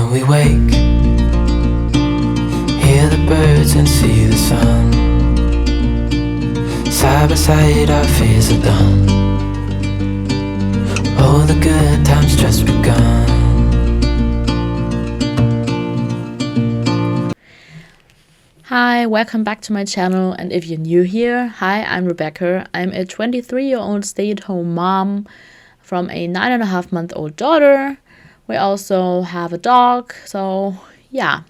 till we wake, hear the birds and see the sun. Side by side our fears are done, all the good times just begun. Hi, welcome back to my channel, and if you're new here, hi, I'm Rebecca. I'm a 23-year-old stay-at-home mom from a 9.5-month-old daughter. We also have a dog, so yeah.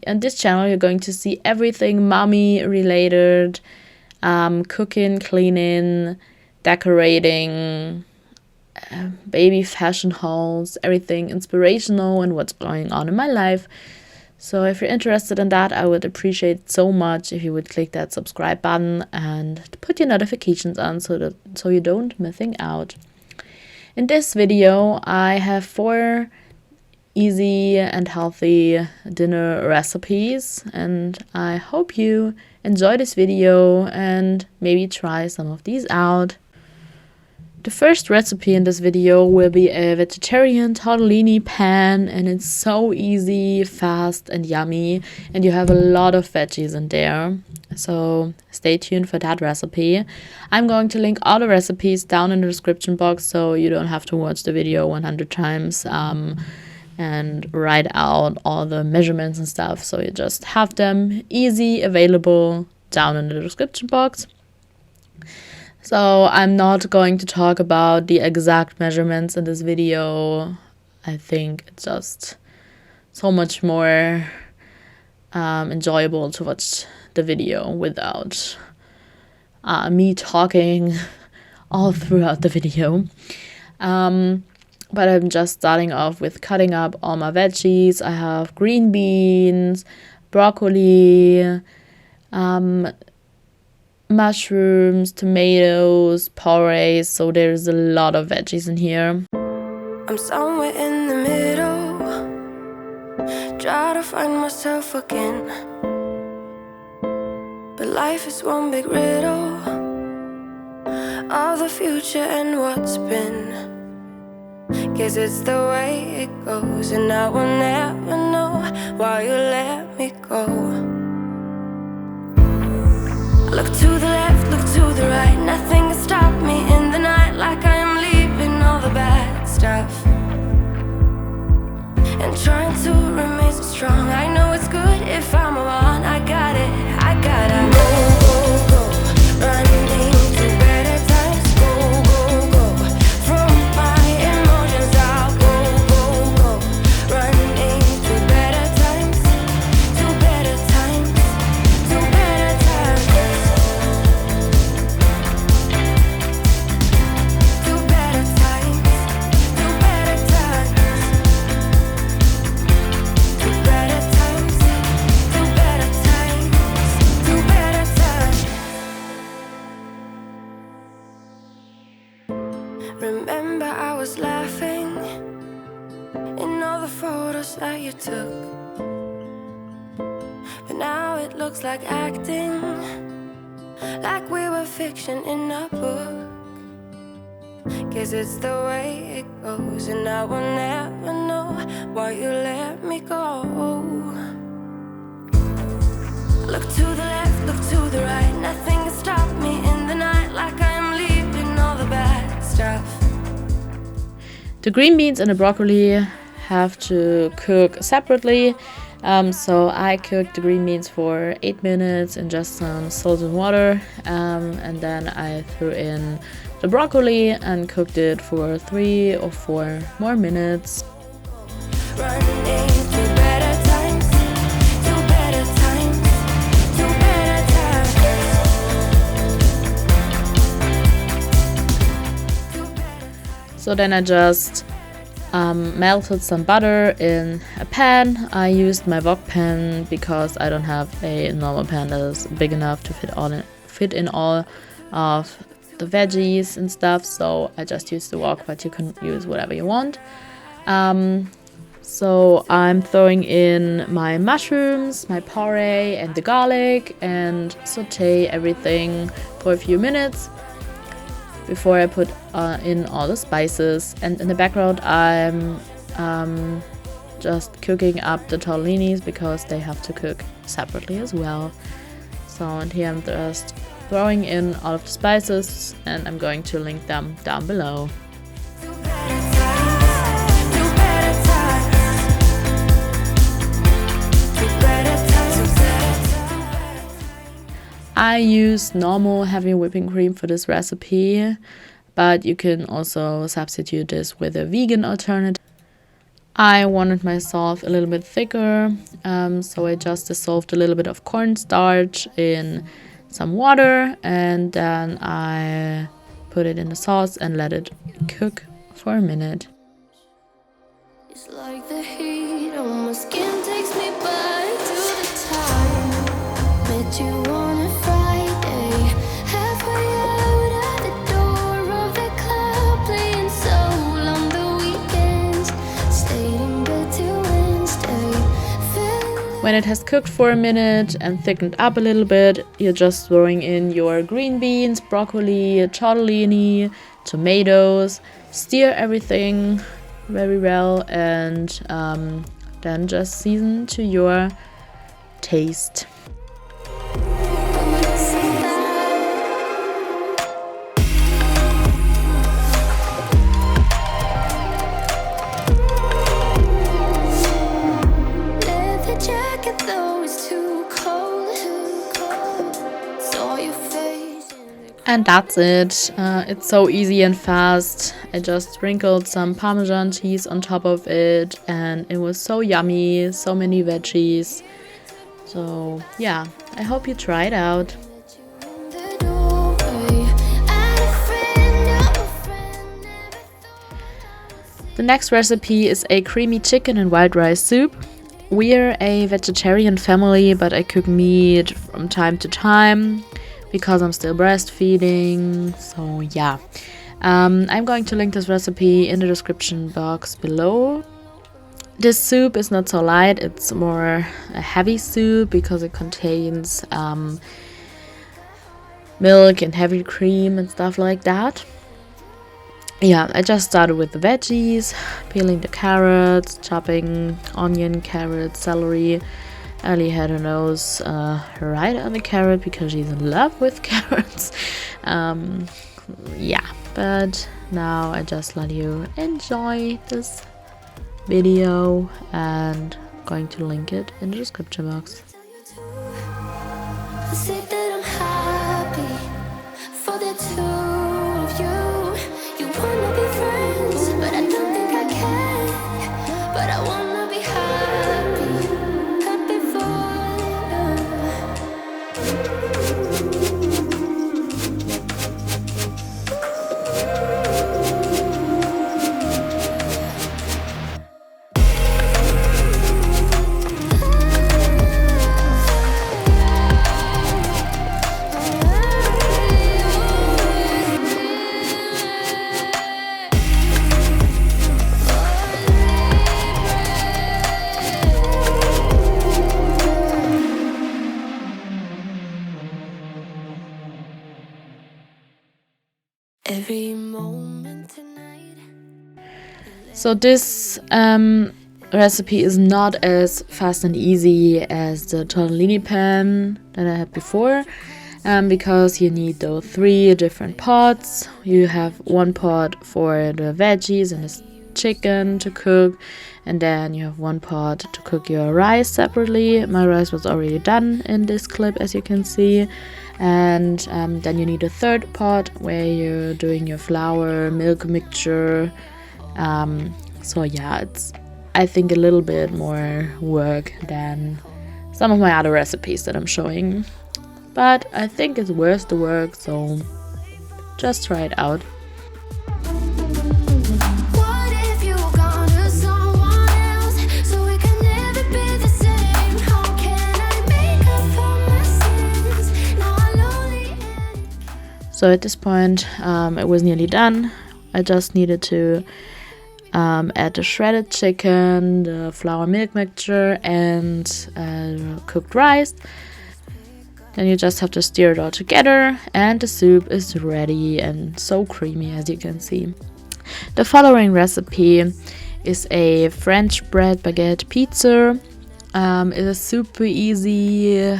On this channel you're going to see everything mommy related, cooking, cleaning, decorating, baby fashion hauls, everything inspirational and what's going on in my life. So if you're interested in that, I would appreciate so much if you would click that subscribe button and put your notifications on so you don't missing out. In this video, I have 4 easy and healthy dinner recipes, and I hope you enjoy this video and maybe try some of these out. The first recipe in this video will be a vegetarian tortellini pan, and it's so easy, fast and yummy, and you have a lot of veggies in there. So stay tuned for that recipe. I'm going to link all the recipes down in the description box so you don't have to watch the video 100 times and write out all the measurements and stuff. So you just have them easy available down in the description box. So I'm not going to talk about the exact measurements in this video. I think it's just so much more enjoyable to watch the video without me talking all throughout the video. But I'm just starting off with cutting up all my veggies. I have green beans, broccoli, mushrooms, tomatoes, porridge, so there's a lot of veggies in here. I'm somewhere in the middle, try to find myself again, but life is one big riddle of the future and what's been. Guess it's the way it goes, and I will never know why you let me go. Look to the left, look to the right, nothing can stop me in the night, like I am leaving all the bad stuff and trying to remain so strong. I know it's good if I'm alone. I got it, I gotta go, running to better times. Go, from my emotions I'll go, running to better times, to better times, to better times. Remember I was laughing in all the photos that you took, but now it looks like acting, like we were fiction in a book. Guess it's the way it goes, and I will never know why you let me go. Look to the left, look to the right, nothing can stop me in the night, like I am leaving all the bad stuff. The green beans and the broccoli have to cook separately. So I cooked the green beans for 8 minutes in just some salt and water, and then I threw in the broccoli and cooked it for 3 or 4 more minutes. Running to better times, to better times, to better times. So then I just melted some butter in a pan. I used my wok pan because I don't have a normal pan that is big enough to fit in all of the veggies and stuff, so I just used the wok, but you can use whatever you want. So I'm throwing in my mushrooms, my porridge and the garlic, and sauté everything for a few minutes before I put in all the spices. And in the background I'm just cooking up the tortellinis because they have to cook separately as well. So, and here I'm just throwing in all of the spices, and I'm going to link them down below. I use normal heavy whipping cream for this recipe, but you can also substitute this with a vegan alternative. I wanted myself a little bit thicker, so I just dissolved a little bit of cornstarch in some water, and then I put it in the sauce and let it cook for a minute. It's like the heat on my skin takes me back to the time met you on a Friday, halfway out at the door of the club, playing soul on the weekends, stayed in bed till Wednesday. When it has cooked for a minute and thickened up a little bit, you're just throwing in your green beans, broccoli, tortellini, tomatoes, stir everything very well, and then just season to your taste. And that's it. It's so easy and fast. I just sprinkled some Parmesan cheese on top of it, and it was so yummy, so many veggies. So yeah, I hope you try it out. The next recipe is a creamy chicken and white rice soup. We're a vegetarian family, but I cook meat from time to time because I'm still breastfeeding. So yeah, I'm going to link this recipe in the description box below. This soup is not so light, it's more a heavy soup because it contains milk and heavy cream and stuff like that. Yeah, I just started with the veggies, peeling the carrots, chopping onion, carrot, celery. Ellie had her nose right on the carrot because she's in love with carrots. Yeah, but now I just let you enjoy this video, and I'm going to link it in the description box. I say that I'm happy for the two of you. You wanna be friends, but I don't think I can. But I wanna be happy, happy every moment tonight. So this recipe is not as fast and easy as the tortellini pan that I had before, because you need those 3 different pots. You have one pot for the veggies and the chicken to cook, and then you have one pot to cook your rice separately. My rice was already done in this clip, as you can see. And then you need a 3rd pot where you're doing your flour milk mixture. So yeah, it's, I think, a little bit more work than some of my other recipes that I'm showing, but I think it's worth the work, so just try it out. What if you gone to someone else so we can never be the same? How can I make up for my sins? Now I'm lonely and So at this point, it was nearly done. I just needed to add the shredded chicken, the flour milk mixture, and cooked rice. Then you just have to stir it all together, and the soup is ready and so creamy, as you can see. The following recipe is a French bread baguette pizza. It is super easy,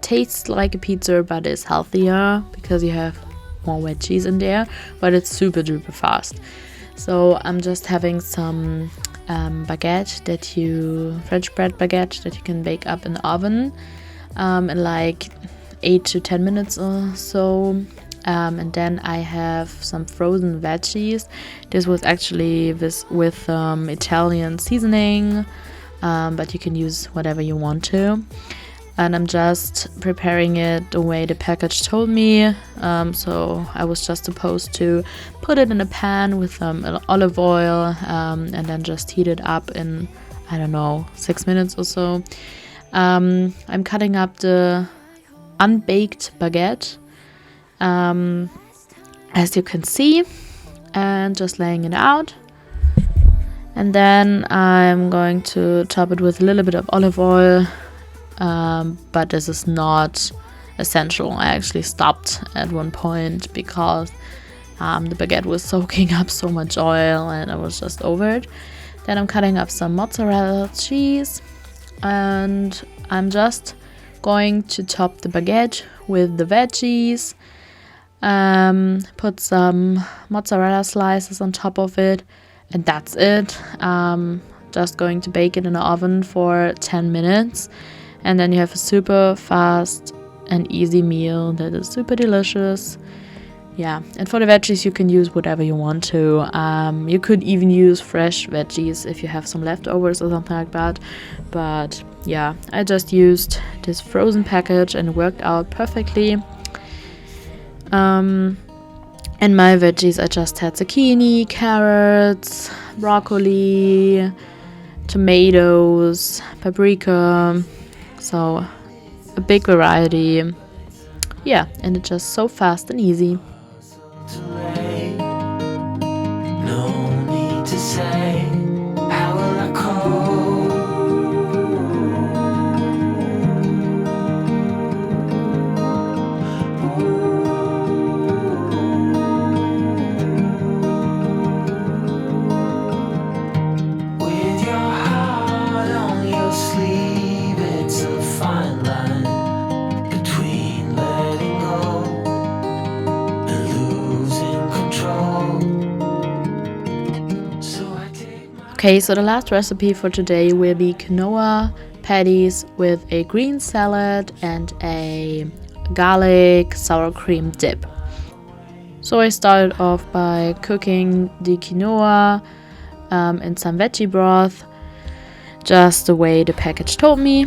tastes like a pizza but is healthier because you have more veggies in there, but it's super duper fast. So I'm just having some French bread baguette that you can bake up in the oven in like 8 to 10 minutes or so. And then I have some frozen veggies. This was actually with Italian seasoning, but you can use whatever you want to. And I'm just preparing it the way the package told me. So I was just supposed to put it in a pan with olive oil and then just heat it up in, I don't know, 6 minutes or so. I'm cutting up the unbaked baguette, as you can see, and just laying it out. And then I'm going to top it with a little bit of olive oil. But this is not essential. I actually stopped at one point because the baguette was soaking up so much oil and I was just over it. Then I'm cutting up some mozzarella cheese and I'm just going to top the baguette with the veggies, put some mozzarella slices on top of it, and that's it. Just going to bake it in the oven for 10 minutes. And then you have a super fast and easy meal that is super delicious. Yeah, and for the veggies you can use whatever you want to. You could even use fresh veggies if you have some leftovers or something like that. But yeah, I just used this frozen package and it worked out perfectly. And my veggies, I just had zucchini, carrots, broccoli, tomatoes, paprika. So a big variety. Yeah, and it's just so fast and easy. No need to say, how will I cope? With your heart on your sleeve, it's a fine line between letting go and losing control. Okay, so the last recipe for today will be quinoa patties with a green salad and a garlic sour cream dip. So I started off by cooking the quinoa in some veggie broth, just the way the package told me.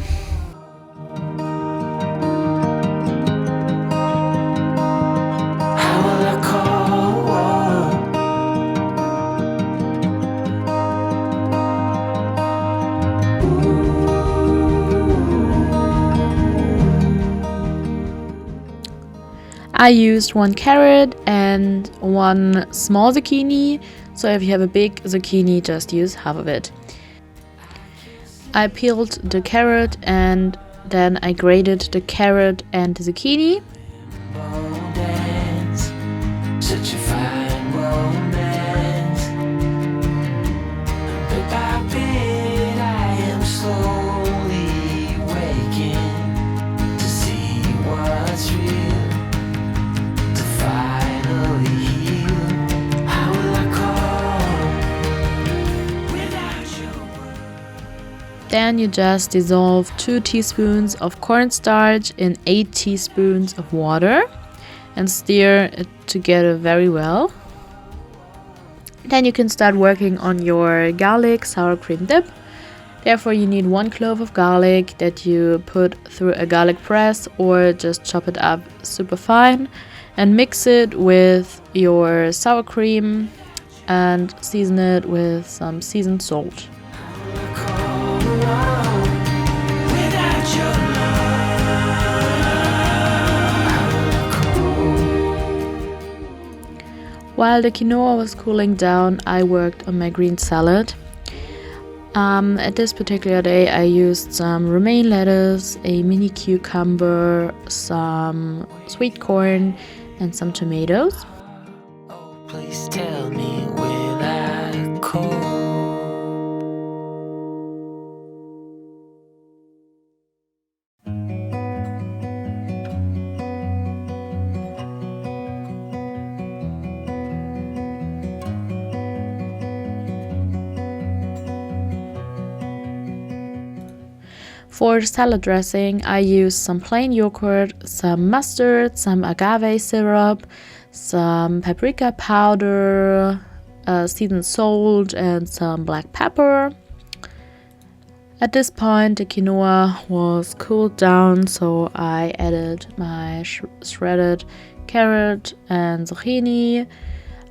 I used 1 carrot and 1 small zucchini, so if you have a big zucchini, just use half of it. I peeled the carrot and then I grated the carrot and the zucchini. Such a fine romance. Bit by bit, I am slowly waking to see what's real. Then you just dissolve 2 teaspoons of cornstarch in 8 teaspoons of water and stir it together very well. Then you can start working on your garlic sour cream dip. Therefore you need 1 clove of garlic that you put through a garlic press or just chop it up super fine and mix it with your sour cream and season it with some seasoned salt. While the quinoa was cooling down, I worked on my green salad. At this particular day, I used some romaine lettuce, a mini cucumber, some sweet corn, and some tomatoes. Oh, please tell me, will I cope? For salad dressing, I used some plain yogurt, some mustard, some agave syrup, some paprika powder, seasoned salt, and some black pepper. At this point, the quinoa was cooled down, so I added my shredded carrot and zucchini.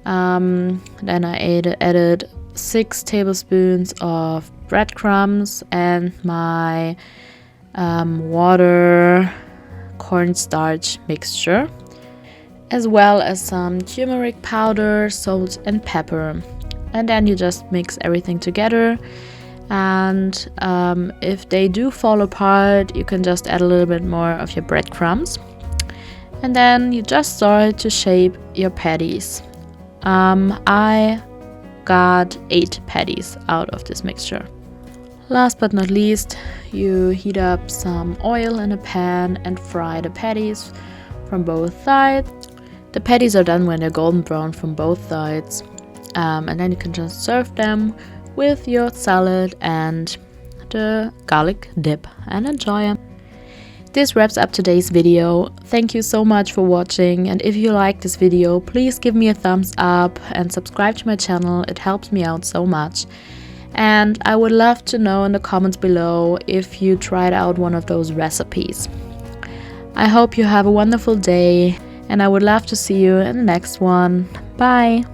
Then I added 6 tablespoons of breadcrumbs and my water cornstarch mixture, as well as some turmeric powder, salt and pepper. And then you just mix everything together, and if they do fall apart, you can just add a little bit more of your breadcrumbs, and then you just start to shape your patties. I got 8 patties out of this mixture. Last but not least, you heat up some oil in a pan and fry the patties from both sides. The patties are done when they're golden brown from both sides, and then you can just serve them with your salad and the garlic dip and enjoy. This wraps up today's video. Thank you so much for watching, and if you like this video, please give me a thumbs up and subscribe to my channel. It helps me out so much. And I would love to know in the comments below if you tried out one of those recipes. I hope you have a wonderful day, and I would love to see you in the next one. Bye!